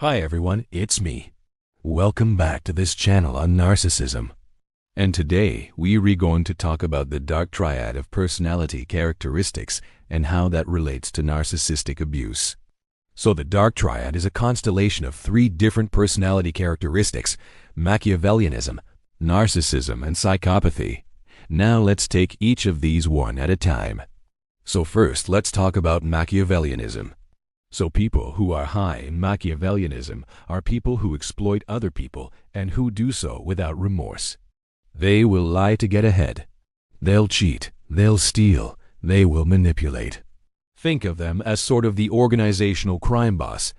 Hi everyone, it's me. Welcome back to this channel on narcissism. And today we're going to talk about the dark triad of personality characteristics and how that relates to narcissistic abuse. So the dark triad is a constellation of 3 different personality characteristics: Machiavellianism, narcissism, and psychopathy. Now let's take each of these one at a time. So first, let's talk about Machiavellianism. So people who are high in Machiavellianism are people who exploit other people and who do so without remorse. They will lie to get ahead. They'll cheat, they'll steal, they will manipulate. Think of them as sort of the organizational crime boss.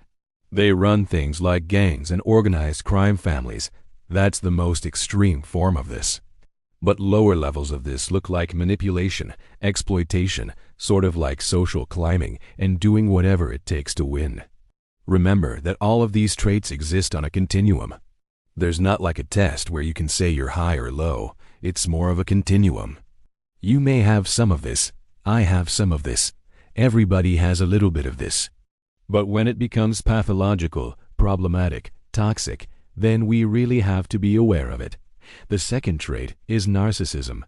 They run things like gangs and organized crime families. That's the most extreme form of this. But lower levels of this look like manipulation, exploitation, sort of like social climbing, and doing whatever it takes to win. Remember that all of these traits exist on a continuum. There's not like a test where you can say you're high or low. It's more of a continuum. You may have some of this. I have some of this. Everybody has a little bit of this. But when it becomes pathological, problematic, toxic, then we really have to be aware of it. The second trait is narcissism.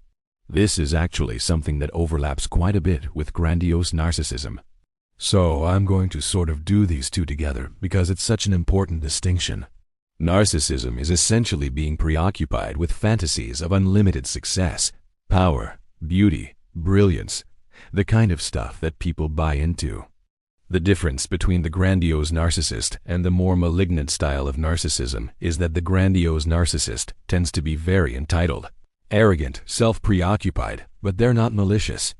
This is actually something that overlaps quite a bit with grandiose narcissism. So I'm going to sort of do these two together because it's such an important distinction. Narcissism is essentially being preoccupied with fantasies of unlimited success, power, beauty, brilliance, the kind of stuff that people buy into. The difference between the grandiose narcissist and the more malignant style of narcissism is that the grandiose narcissist tends to be very entitled, arrogant, self-preoccupied, but they're not malicious.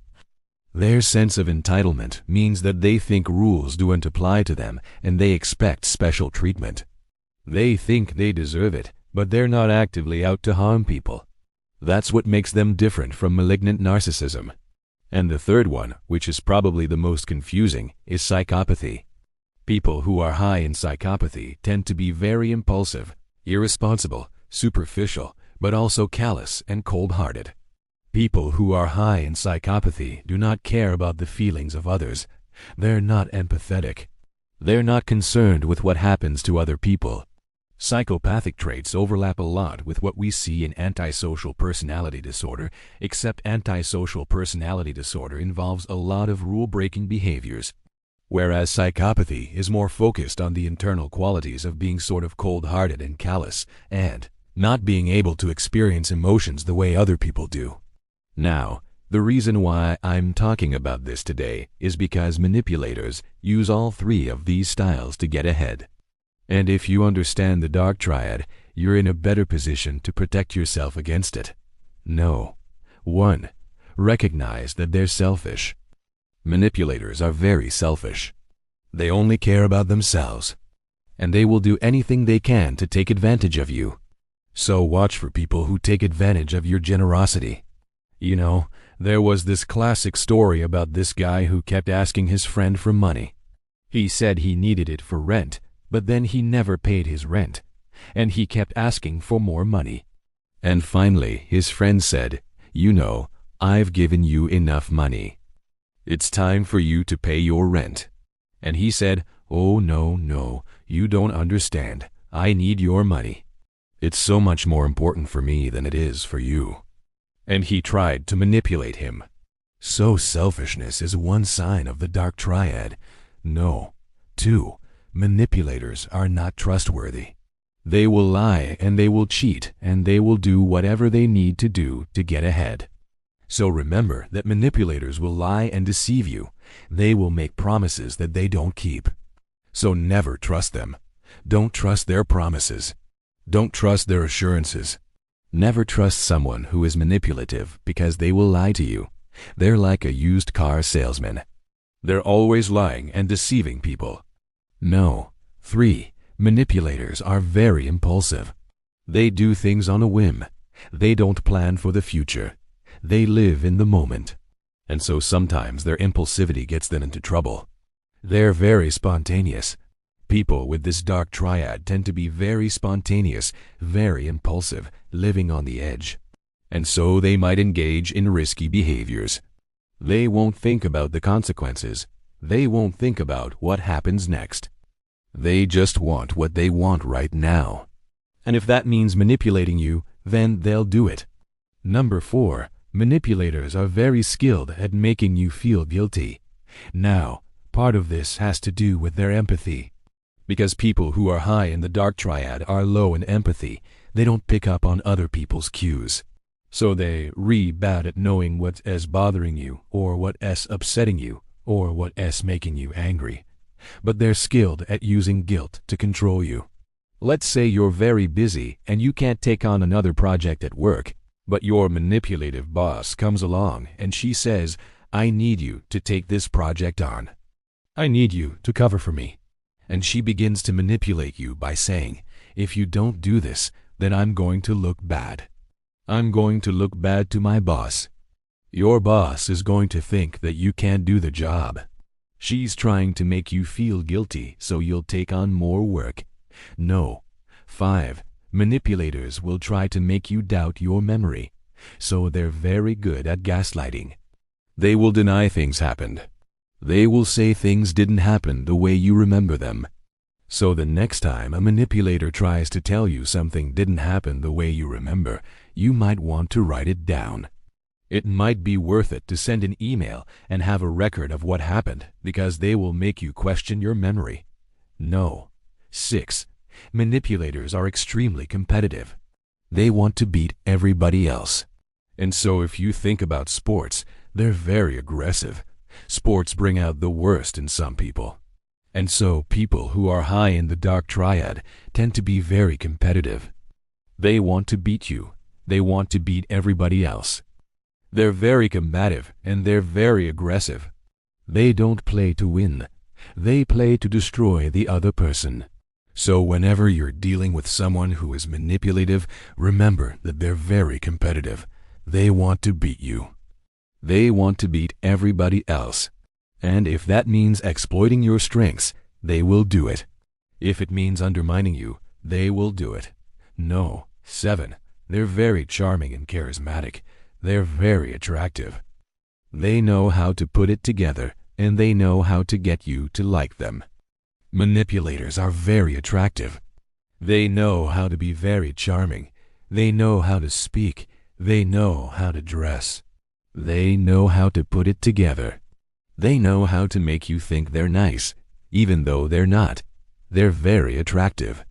Their sense of entitlement means that they think rules don't apply to them and they expect special treatment. They think they deserve it, but they're not actively out to harm people. That's what makes them different from malignant narcissism. And the third one, which is probably the most confusing, is psychopathy. People who are high in psychopathy tend to be very impulsive, irresponsible, superficial, but also callous and cold-hearted. People who are high in psychopathy do not care about the feelings of others. They're not empathetic. They're not concerned with what happens to other people. Psychopathic traits overlap a lot with what we see in antisocial personality disorder, except antisocial personality disorder involves a lot of rule-breaking behaviors, whereas psychopathy is more focused on the internal qualities of being sort of cold-hearted and callous, and not being able to experience emotions the way other people do. Now, the reason why I'm talking about this today is because manipulators use all 3 of these styles to get ahead. And if you understand the dark triad, you're in a better position to protect yourself against it. No. 1. Recognize that they're selfish. Manipulators are very selfish. They only care about themselves. And they will do anything they can to take advantage of you. So watch for people who take advantage of your generosity. You know, there was this classic story about this guy who kept asking his friend for money. He said he needed it for rent, but then he never paid his rent, and he kept asking for more money. And finally, his friend said, "You know, I've given you enough money. It's time for you to pay your rent." And he said, "Oh, no, you don't understand. I need your money. It's so much more important for me than it is for you." And he tried to manipulate him. So selfishness is one sign of the dark triad. No. 2. Manipulators are not trustworthy. They will lie and they will cheat and they will do whatever they need to do to get ahead. So remember that manipulators will lie and deceive you. They will make promises that they don't keep. So never trust them. Don't trust their promises. Don't trust their assurances. Never trust someone who is manipulative because they will lie to you. They're like a used car salesman. They're always lying and deceiving people. No. 3. Manipulators are very impulsive. They do things on a whim. They don't plan for the future. They live in the moment. And so sometimes their impulsivity gets them into trouble. They're very spontaneous. People with this dark triad tend to be very spontaneous, very impulsive, living on the edge. And so they might engage in risky behaviors. They won't think about the consequences. They won't think about what happens next. They just want what they want right now. And if that means manipulating you, then they'll do it. Number 4. Manipulators are very skilled at making you feel guilty. Now, part of this has to do with their empathy. Because people who are high in the dark triad are low in empathy, they don't pick up on other people's cues. So they're bad at knowing what's bothering you, or what's upsetting you, or what's making you angry. But they're skilled at using guilt to control you. Let's say you're very busy and you can't take on another project at work, but your manipulative boss comes along and she says, "I need you to take this project on. I need you to cover for me." And she begins to manipulate you by saying, "If you don't do this, then I'm going to look bad. I'm going to look bad to my boss." Your boss is going to think that you can't do the job. She's trying to make you feel guilty so you'll take on more work. No. 5. Manipulators will try to make you doubt your memory, so they're very good at gaslighting. They will deny things happened. They will say things didn't happen the way you remember them. So the next time a manipulator tries to tell you something didn't happen the way you remember, you might want to write it down. It might be worth it to send an email and have a record of what happened, because they will make you question your memory. No. 6. Manipulators are extremely competitive. They want to beat everybody else. And so if you think about sports, they're very aggressive. Sports bring out the worst in some people. And so people who are high in the dark triad tend to be very competitive. They want to beat you. They want to beat everybody else. They're very combative and they're very aggressive. They don't play to win. They play to destroy the other person. So whenever you're dealing with someone who is manipulative, remember that they're very competitive. They want to beat you. They want to beat everybody else. And if that means exploiting your strengths, they will do it. If it means undermining you, they will do it. No. 7. They're very charming and charismatic. They're very attractive. They know how to put it together, and they know how to get you to like them. Manipulators are very attractive. They know how to be very charming. They know how to speak. They know how to dress. They know how to put it together. They know how to make you think they're nice, even though they're not. They're very attractive.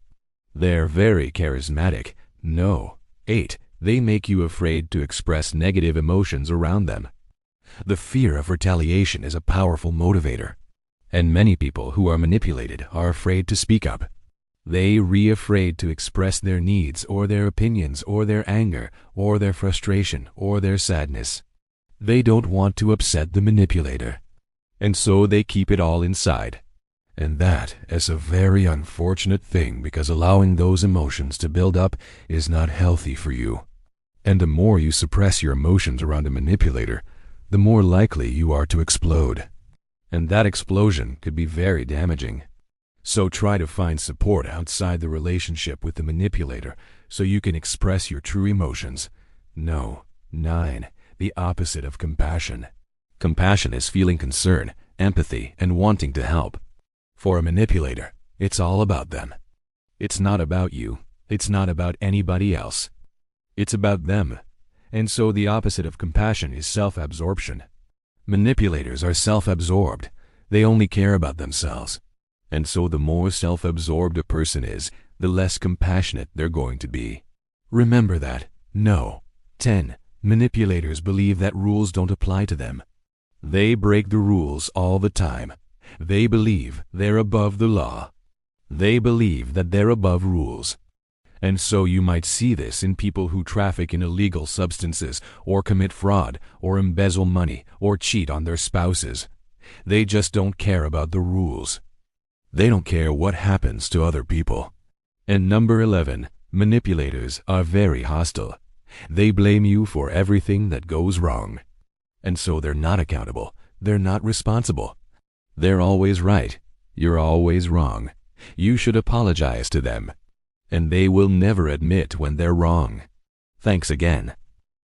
They're very charismatic. No. 8. They make you afraid to express negative emotions around them. The fear of retaliation is a powerful motivator. And many people who are manipulated are afraid to speak up. They're afraid to express their needs or their opinions or their anger or their frustration or their sadness. They don't want to upset the manipulator. And so they keep it all inside. And that is a very unfortunate thing, because allowing those emotions to build up is not healthy for you. And the more you suppress your emotions around a manipulator, the more likely you are to explode. And that explosion could be very damaging. So try to find support outside the relationship with the manipulator so you can express your true emotions. No. 9. The opposite of compassion. Compassion is feeling concern, empathy, and wanting to help. For a manipulator, it's all about them. It's not about you. It's not about anybody else. It's about them. And so the opposite of compassion is self-absorption. Manipulators are self-absorbed. They only care about themselves. And so the more self-absorbed a person is, the less compassionate they're going to be. Remember that. No. 10. Manipulators believe that rules don't apply to them. They break the rules all the time. They believe they're above the law. They believe that they're above rules. And so you might see this in people who traffic in illegal substances, or commit fraud, or embezzle money, or cheat on their spouses. They just don't care about the rules. They don't care what happens to other people. And number 11, manipulators are very hostile. They blame you for everything that goes wrong. And so they're not accountable. They're not responsible. They're always right. You're always wrong. You should apologize to them. And they will never admit when they're wrong. Thanks again.